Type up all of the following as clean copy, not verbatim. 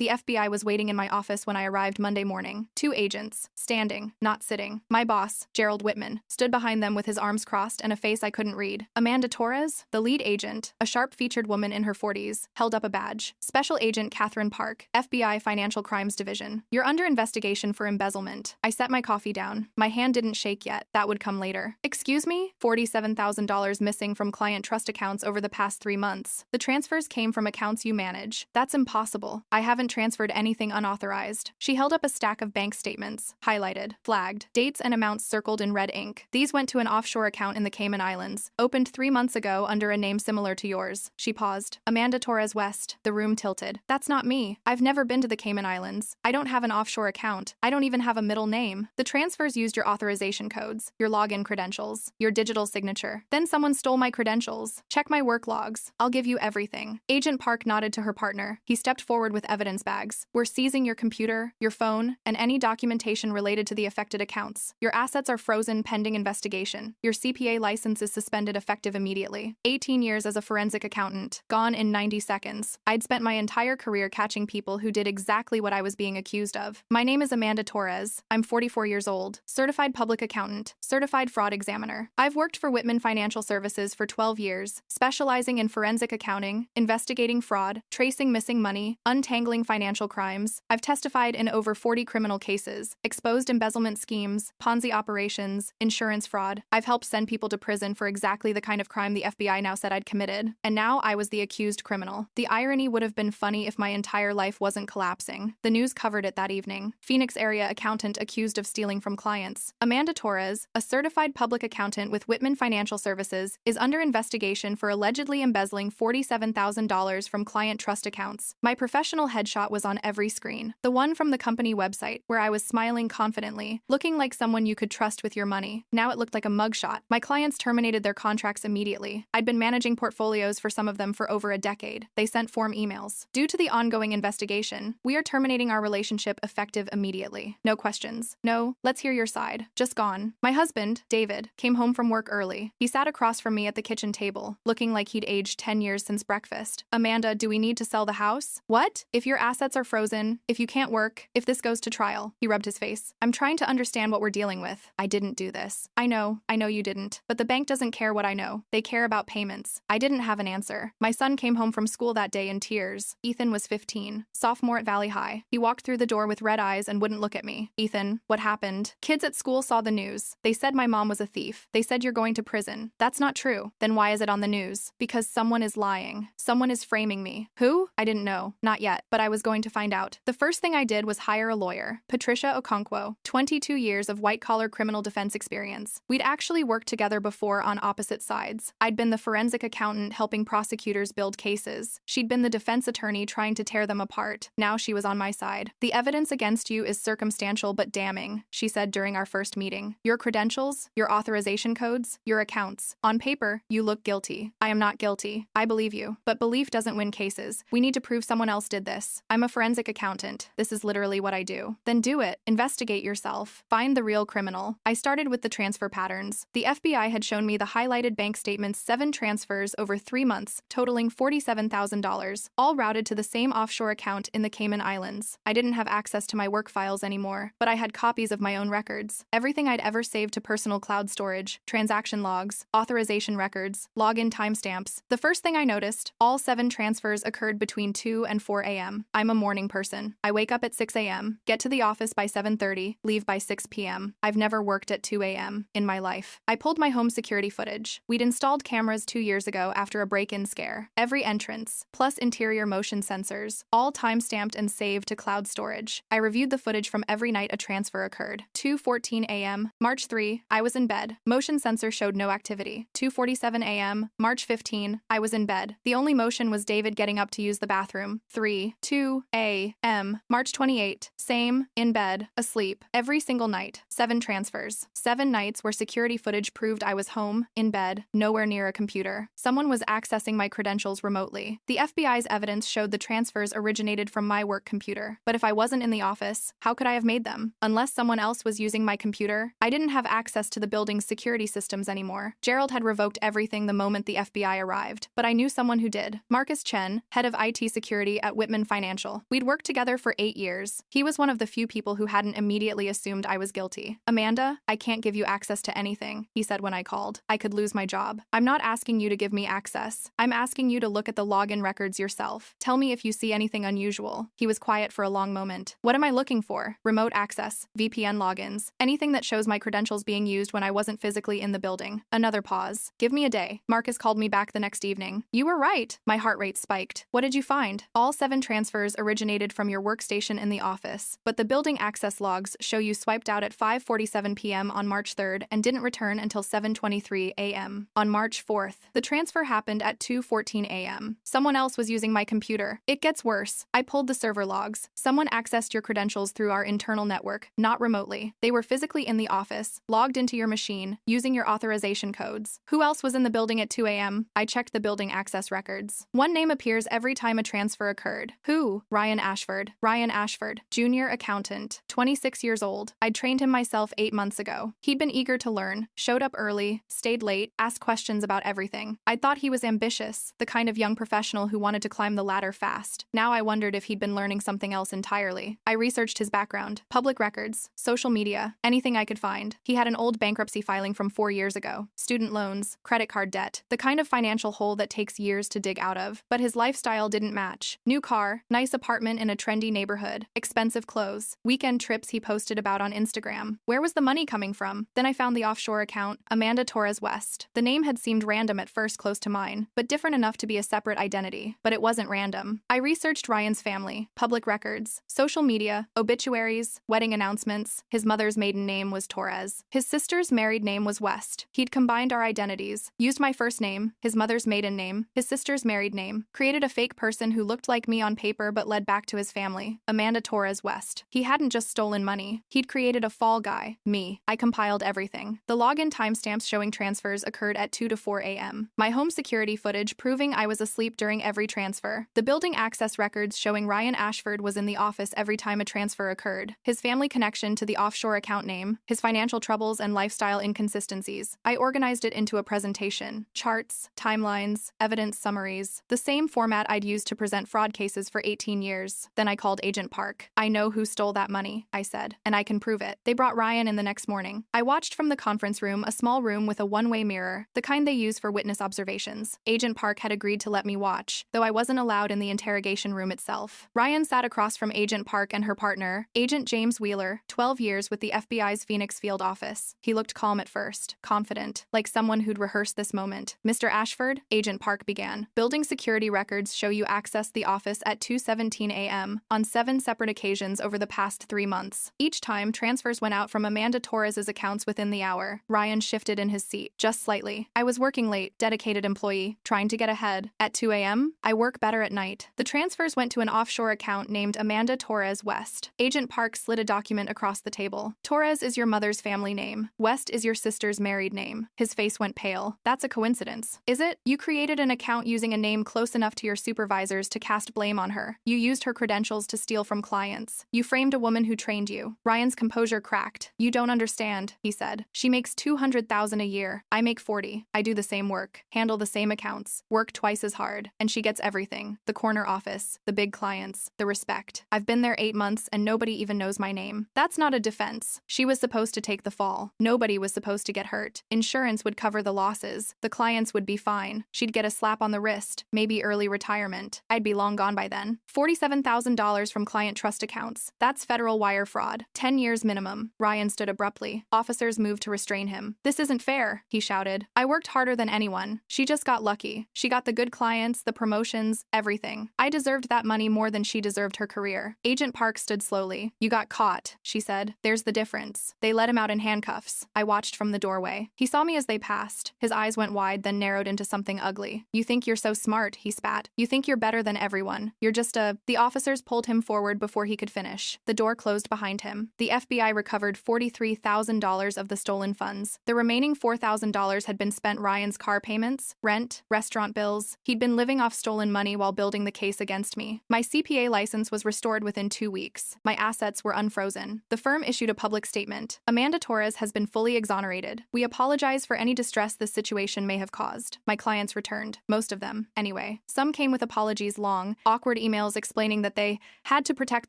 The FBI was waiting in my office when I arrived Monday morning. 2 agents, standing, not sitting. My boss, Gerald Whitman, stood behind them with his arms crossed and a face I couldn't read. Amanda Torres, the lead agent, a sharp-featured woman in her 40s, held up a badge. Special Agent Catherine Park, FBI Financial Crimes Division. You're under investigation for embezzlement. I set my coffee down. My hand didn't shake yet. That would come later. Excuse me? $47,000 missing from client trust accounts over the past 3 months. The transfers came from accounts you manage. That's impossible. I haven't transferred anything unauthorized. She held up a stack of bank statements, highlighted, flagged, dates and amounts circled in red ink. These went to an offshore account in the Cayman Islands, opened 3 months ago under a name similar to yours. She paused. Amanda Torres West. The room tilted. That's not me. I've never been to the Cayman Islands. I don't have an offshore account. I don't even have a middle name. The transfers used your authorization codes, your login credentials, your digital signature. Then someone stole my credentials. Check my work logs. I'll give you everything. Agent Park nodded to her partner. He stepped forward with evidence bags. We're seizing your computer, your phone, and any documentation related to the affected accounts. Your assets are frozen pending investigation. Your CPA license is suspended effective immediately. 18 years as a forensic accountant, gone in 90 seconds. I'd spent my entire career catching people who did exactly what I was being accused of. My name is Amanda Torres. I'm 44 years old, certified public accountant, certified fraud examiner. I've worked for Whitman Financial Services for 12 years, specializing in forensic accounting, investigating fraud, tracing missing money, untangling financial crimes. I've testified in over 40 criminal cases, exposed embezzlement schemes, Ponzi operations, insurance fraud. I've helped send people to prison for exactly the kind of crime the FBI now said I'd committed. And now I was the accused criminal. The irony would have been funny if my entire life wasn't collapsing. The news covered it that evening. Phoenix area accountant accused of stealing from clients. Amanda Torres, a certified public accountant with Whitman Financial Services, is under investigation for allegedly embezzling $47,000 from client trust accounts. My professional headshot was on every screen. The one from the company website, where I was smiling confidently, looking like someone you could trust with your money. Now it looked like a mugshot. My clients terminated their contracts immediately. I'd been managing portfolios for some of them for over a decade. They sent form emails. Due to the ongoing investigation, we are terminating our relationship effective immediately. No questions. No, let's hear your side. Just gone. My husband, David, came home from work early. He sat across from me at the kitchen table, looking like he'd aged 10 years since breakfast. Amanda, do we need to sell the house? What? If your assets are frozen, if you can't work, if this goes to trial. He rubbed his face. I'm trying to understand what we're dealing with. I didn't do this. I know you didn't. But the bank doesn't care what I know. They care about payments. I didn't have an answer. My son came home from school that day in tears. Ethan was 15, sophomore at Valley High. He walked through the door with red eyes and wouldn't look at me. Ethan, what happened? Kids at school saw the news. They said my mom was a thief. They said you're going to prison. That's not true. Then why is it on the news? Because someone is lying. Someone is framing me. Who? I didn't know. Not yet, but I was going to find out. The first thing I did was hire a lawyer, Patricia Okonkwo, 22 years of white-collar criminal defense experience. We'd actually worked together before on opposite sides. I'd been the forensic accountant helping prosecutors build cases. She'd been the defense attorney trying to tear them apart. Now she was on my side. The evidence against you is circumstantial but damning, she said during our first meeting. Your credentials, your authorization codes, your accounts. On paper, you look guilty. I am not guilty. I believe you. But belief doesn't win cases. We need to prove someone else did this. I'm a forensic accountant. This is literally what I do. Then do it. Investigate yourself. Find the real criminal. I started with the transfer patterns. The FBI had shown me the highlighted bank statements, 7 transfers over 3 months, totaling $47,000, all routed to the same offshore account in the Cayman Islands. I didn't have access to my work files anymore, but I had copies of my own records. Everything I'd ever saved to personal cloud storage, transaction logs, authorization records, login timestamps. The first thing I noticed, all 7 transfers occurred between 2 and 4 a.m. I'm a morning person. I wake up at 6 a.m., get to the office by 7:30, leave by 6 p.m. I've never worked at 2 a.m. in my life. I pulled my home security footage. We'd installed cameras 2 years ago after a break-in scare. Every entrance, plus interior motion sensors, all timestamped and saved to cloud storage. I reviewed the footage from every night a transfer occurred. 2:14 a.m., March 3, I was in bed. Motion sensor showed no activity. 2:47 a.m., March 15, I was in bed. The only motion was David getting up to use the bathroom. 3:2 a.m., March 28, same, in bed, asleep. Every single night. 7 transfers. 7 nights where security footage proved I was home, in bed, nowhere near a computer. Someone was accessing my credentials remotely. The FBI's evidence showed the transfers originated from my work computer. But if I wasn't in the office, how could I have made them? Unless someone else was using my computer, I didn't have access to the building's security systems anymore. Gerald had revoked everything the moment the FBI arrived, but I knew someone who did. Marcus Chen, head of IT security at Whitman Financial Financial. We'd worked together for 8 years. He was one of the few people who hadn't immediately assumed I was guilty. Amanda, I can't give you access to anything, he said when I called. I could lose my job. I'm not asking you to give me access. I'm asking you to look at the login records yourself. Tell me if you see anything unusual. He was quiet for a long moment. What am I looking for? Remote access, VPN logins, anything that shows my credentials being used when I wasn't physically in the building. Another pause. Give me a day. Marcus called me back the next evening. You were right. My heart rate spiked. What did you find? All 7 transfers originated from your workstation in the office, but the building access logs show you swiped out at 5:47 p.m. on March 3rd and didn't return until 7:23 a.m. on March 4th. The transfer happened at 2:14 a.m. Someone else was using my computer. It gets worse. I pulled the server logs. Someone accessed your credentials through our internal network, not remotely. They were physically in the office, logged into your machine, using your authorization codes. Who else was in the building at 2 a.m.? I checked the building access records. One name appears every time a transfer occurred. Who? Ryan Ashford. Ryan Ashford, junior accountant, 26 years old. I'd trained him myself 8 months ago. He'd been eager to learn, showed up early, stayed late, asked questions about everything. I thought he was ambitious, the kind of young professional who wanted to climb the ladder fast. Now I wondered if he'd been learning something else entirely. I researched his background, public records, social media, anything I could find. He had an old bankruptcy filing from 4 years ago, student loans, credit card debt, the kind of financial hole that takes years to dig out of. But his lifestyle didn't match. New car, nice apartment in a trendy neighborhood, expensive clothes, weekend trips he posted about on Instagram. Where was the money coming from? Then I found the offshore account, Amanda Torres West. The name had seemed random at first, close to mine, but different enough to be a separate identity. But it wasn't random. I researched Ryan's family, public records, social media, obituaries, wedding announcements. His mother's maiden name was Torres. His sister's married name was West. He'd combined our identities, used my first name, his mother's maiden name, his sister's married name, created a fake person who looked like me on paper but led back to his family, Amanda Torres West. He hadn't just stolen money. He'd created a fall guy, me. I compiled everything. The login timestamps showing transfers occurred at 2 to 4 a.m. My home security footage proving I was asleep during every transfer. The building access records showing Ryan Ashford was in the office every time a transfer occurred. His family connection to the offshore account name, his financial troubles and lifestyle inconsistencies. I organized it into a presentation. Charts, timelines, evidence summaries. The same format I'd used to present fraud cases for 18 years. Then I called Agent Park. I know who stole that money, I said, and I can prove it. They brought Ryan in the next morning. I watched from the conference room, a small room with a one-way mirror, the kind they use for witness observations. Agent Park had agreed to let me watch, though I wasn't allowed in the interrogation room itself. Ryan sat across from Agent Park and her partner, Agent James Wheeler, 12 years with the FBI's Phoenix Field office. He looked calm at first, confident, like someone who'd rehearsed this moment. Mr. Ashford, Agent Park began. Building security records show you accessed the office at 2:17 a.m. on 7 separate occasions over the past 3 months. Each time, transfers went out from Amanda Torres's accounts within the hour. Ryan shifted in his seat, just slightly. I was working late, dedicated employee, trying to get ahead. At 2 a.m., I work better at night. The transfers went to an offshore account named Amanda Torres West. Agent Park slid a document across the table. Torres is your mother's family name. West is your sister's married name. His face went pale. That's a coincidence. Is it? You created an account using a name close enough to your supervisors to cast blame on her. You used her credentials to steal from clients. You framed a woman who trained you. Ryan's composure cracked. You don't understand, he said. She makes $200,000 a year. I make 40. I do the same work, handle the same accounts, work twice as hard, and she gets everything. The corner office, the big clients, the respect. I've been there 8 months and nobody even knows my name. That's not a defense. She was supposed to take the fall. Nobody was supposed to get hurt. Insurance would cover the losses. The clients would be fine. She'd get a slap on the wrist, maybe early retirement. I'd be long gone by then. $47,000 from client trust accounts. That's federal wire fraud. 10 years minimum. Ryan stood abruptly. Officers moved to restrain him. This isn't fair, he shouted. I worked harder than anyone. She just got lucky. She got the good clients, the promotions, everything. I deserved that money more than she deserved her career. Agent Park stood slowly. You got caught, she said. There's the difference. They let him out in handcuffs. I watched from the doorway. He saw me as they passed. His eyes went wide, then narrowed into something ugly. You think you're so smart, he spat. You think you're better than everyone. You're just a... The officers pulled him forward before he could finish. The door closed behind him. The FBI recovered $43,000 of the stolen funds. The remaining $4,000 had been spent Ryan's car payments, rent, restaurant bills. He'd been living off stolen money while building the case against me. My CPA license was restored within 2 weeks. My assets were unfrozen. The firm issued a public statement. Amanda Torres has been fully exonerated. We apologize for any distress this situation may have caused. My clients returned. Most of them, anyway. Some came with apologies, long, awkward emails emails explaining that they had to protect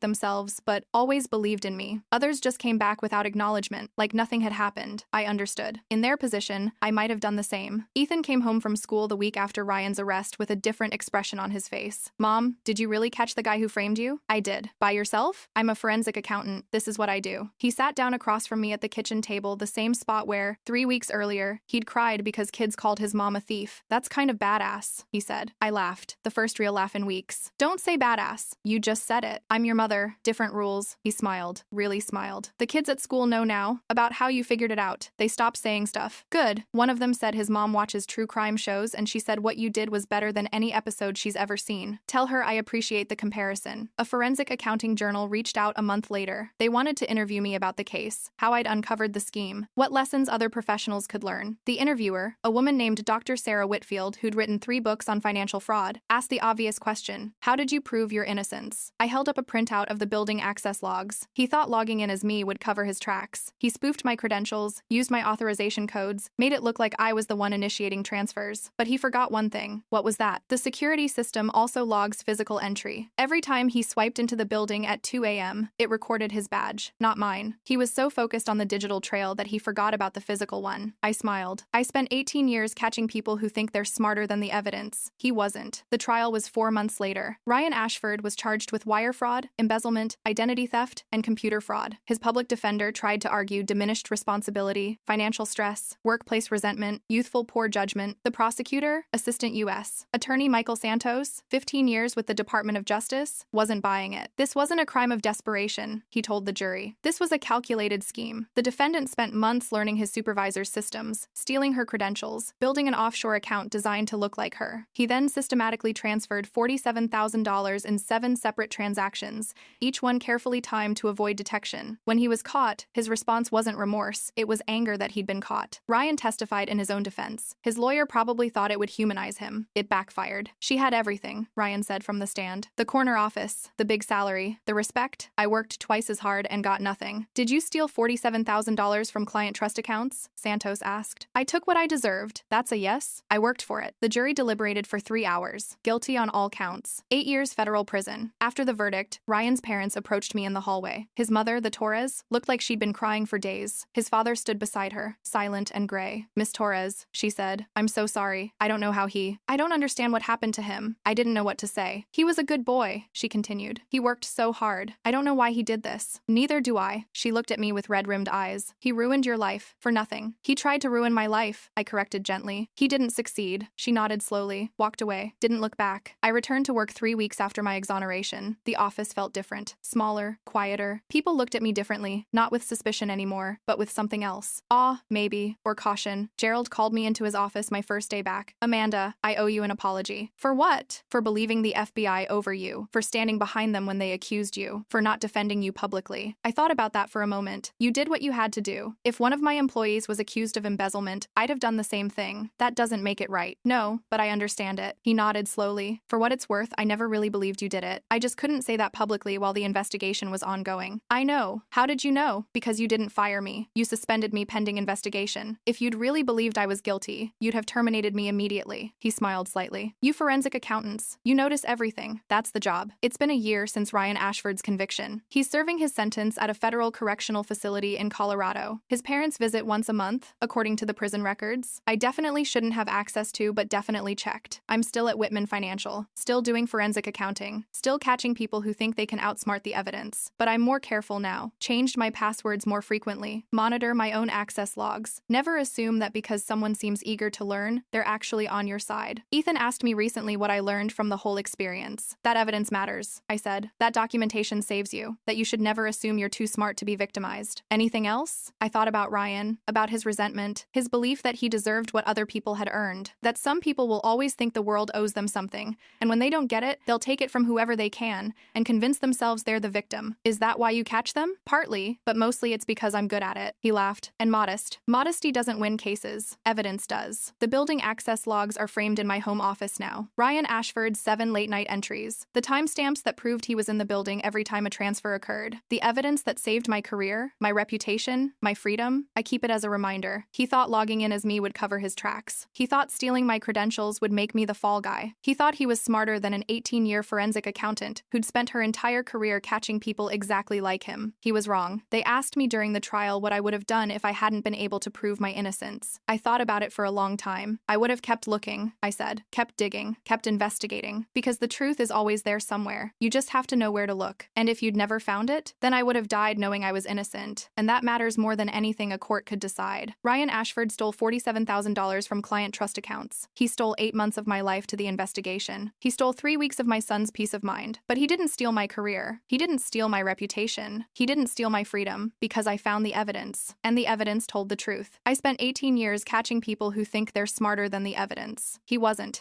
themselves, but always believed in me. Others just came back without acknowledgement, like nothing had happened. I understood. In their position, I might have done the same. Ethan came home from school the week after Ryan's arrest with a different expression on his face. Mom, did you really catch the guy who framed you? I did. By yourself? I'm a forensic accountant. This is what I do. He sat down across from me at the kitchen table, the same spot where, 3 weeks earlier, he'd cried because kids called his mom a thief. That's kind of badass, he said. I laughed. The first real laugh in weeks. Don't say badass. You just said it. I'm your mother. Different rules. He smiled. Really smiled. The kids at school know now about how you figured it out. They stopped saying stuff. Good. One of them said his mom watches true crime shows and she said what you did was better than any episode she's ever seen. Tell her I appreciate the comparison. A forensic accounting journal reached out a month later. They wanted to interview me about the case, how I'd uncovered the scheme, what lessons other professionals could learn. The interviewer, a woman named Dr. Sarah Whitfield, who'd written 3 books on financial fraud, asked the obvious question: how did you prove your innocence? I held up a printout of the building access logs. He thought logging in as me would cover his tracks. He spoofed my credentials, used my authorization codes, made it look like I was the one initiating transfers. But he forgot one thing. What was that? The security system also logs physical entry. Every time he swiped into the building at 2 a.m., it recorded his badge, not mine. He was so focused on the digital trail that he forgot about the physical one. I smiled. I spent 18 years catching people who think they're smarter than the evidence. He wasn't. The trial was 4 months later. Ryan Ashford was charged with wire fraud, embezzlement, identity theft, and computer fraud. His public defender tried to argue diminished responsibility, financial stress, workplace resentment, youthful poor judgment. The prosecutor, Assistant U.S. Attorney Michael Santos, 15 years with the Department of Justice, wasn't buying it. This wasn't a crime of desperation, he told the jury. This was a calculated scheme. The defendant spent months learning his supervisor's systems, stealing her credentials, building an offshore account designed to look like her. He then systematically transferred $47,000 in 7 separate transactions, each one carefully timed to avoid detection. When he was caught, his response wasn't remorse, it was anger that he'd been caught. Ryan testified in his own defense. His lawyer probably thought it would humanize him. It backfired. She had everything, Ryan said from the stand. The corner office, the big salary, the respect. I worked twice as hard and got nothing. Did you steal $47,000 from client trust accounts? Santos asked. I took what I deserved. That's a yes. I worked for it. The jury deliberated for 3 hours. Guilty on all counts. 8 years federal prison. After the verdict, Ryan's parents approached me in the hallway. His mother, the Torres, looked like she'd been crying for days. His father stood beside her, silent and gray. Miss Torres, she said, I'm so sorry. I don't know how I don't understand what happened to him. I didn't know what to say. He was a good boy, she continued. He worked so hard. I don't know why he did this. Neither do I. She looked at me with red-rimmed eyes. He ruined your life, for nothing. He tried to ruin my life, I corrected gently. He didn't succeed. She nodded slowly, walked away, didn't look back. I returned to work 3 weeks after my exoneration. The office felt different, smaller, quieter. People looked at me differently, not with suspicion anymore, but with something else. Awe, maybe, or caution. Gerald called me into his office my first day back. Amanda, I owe you an apology. For what? For believing the FBI over you, for standing behind them when they accused you, for not defending you publicly. I thought about that for a moment. You did what you had to do. If one of my employees was accused of embezzlement, I'd have done the same thing. That doesn't make it right. No, but I understand it. He nodded slowly. For what it's worth, I never really believed you did it. I just couldn't say that publicly while the investigation was ongoing. I know. How did you know? Because you didn't fire me. You suspended me pending investigation. If you'd really believed I was guilty, you'd have terminated me immediately. He smiled slightly. You forensic accountants, you notice everything. That's the job. It's been a year since Ryan Ashford's conviction. He's serving his sentence at a federal correctional facility in Colorado. His parents visit once a month, according to the prison records. I definitely shouldn't have access to, but definitely checked. I'm still at Whitman Financial, still doing forensic accounting, still catching people who think they can outsmart the evidence. But I'm more careful now, changed my passwords more frequently, monitor my own access logs. Never assume that because someone seems eager to learn, they're actually on your side. Ethan asked me recently what I learned from the whole experience. That evidence matters, I said. That documentation saves you. That you should never assume you're too smart to be victimized. Anything else? I thought about Ryan, about his resentment, his belief that he deserved what other people had earned, that some people will always think the world owes them something, and when they don't get it, they'll take it from whoever they can and convince themselves they're the victim. Is that why you catch them? Partly, but mostly it's because I'm good at it. He laughed. And modest. Modesty doesn't win cases. Evidence does. The building access logs are framed in my home office now. Ryan Ashford's 7 late-night entries. The timestamps that proved he was in the building every time a transfer occurred. The evidence that saved my career, my reputation, my freedom. I keep it as a reminder. He thought logging in as me would cover his tracks. He thought stealing my credentials would make me the fall guy. He thought he was smarter than an 18-year their forensic accountant, who'd spent her entire career catching people exactly like him. He was wrong. They asked me during the trial what I would have done if I hadn't been able to prove my innocence. I thought about it for a long time. I would have kept looking, I said, kept digging, kept investigating, because the truth is always there somewhere. You just have to know where to look. And if you'd never found it, then I would have died knowing I was innocent. And that matters more than anything a court could decide. Ryan Ashford stole $47,000 from client trust accounts. He stole 8 months of my life to the investigation. He stole 3 weeks of my son's peace of mind. But he didn't steal my career. He didn't steal my reputation. He didn't steal my freedom, because I found the evidence. And the evidence told the truth. I spent 18 years catching people who think they're smarter than the evidence. He wasn't.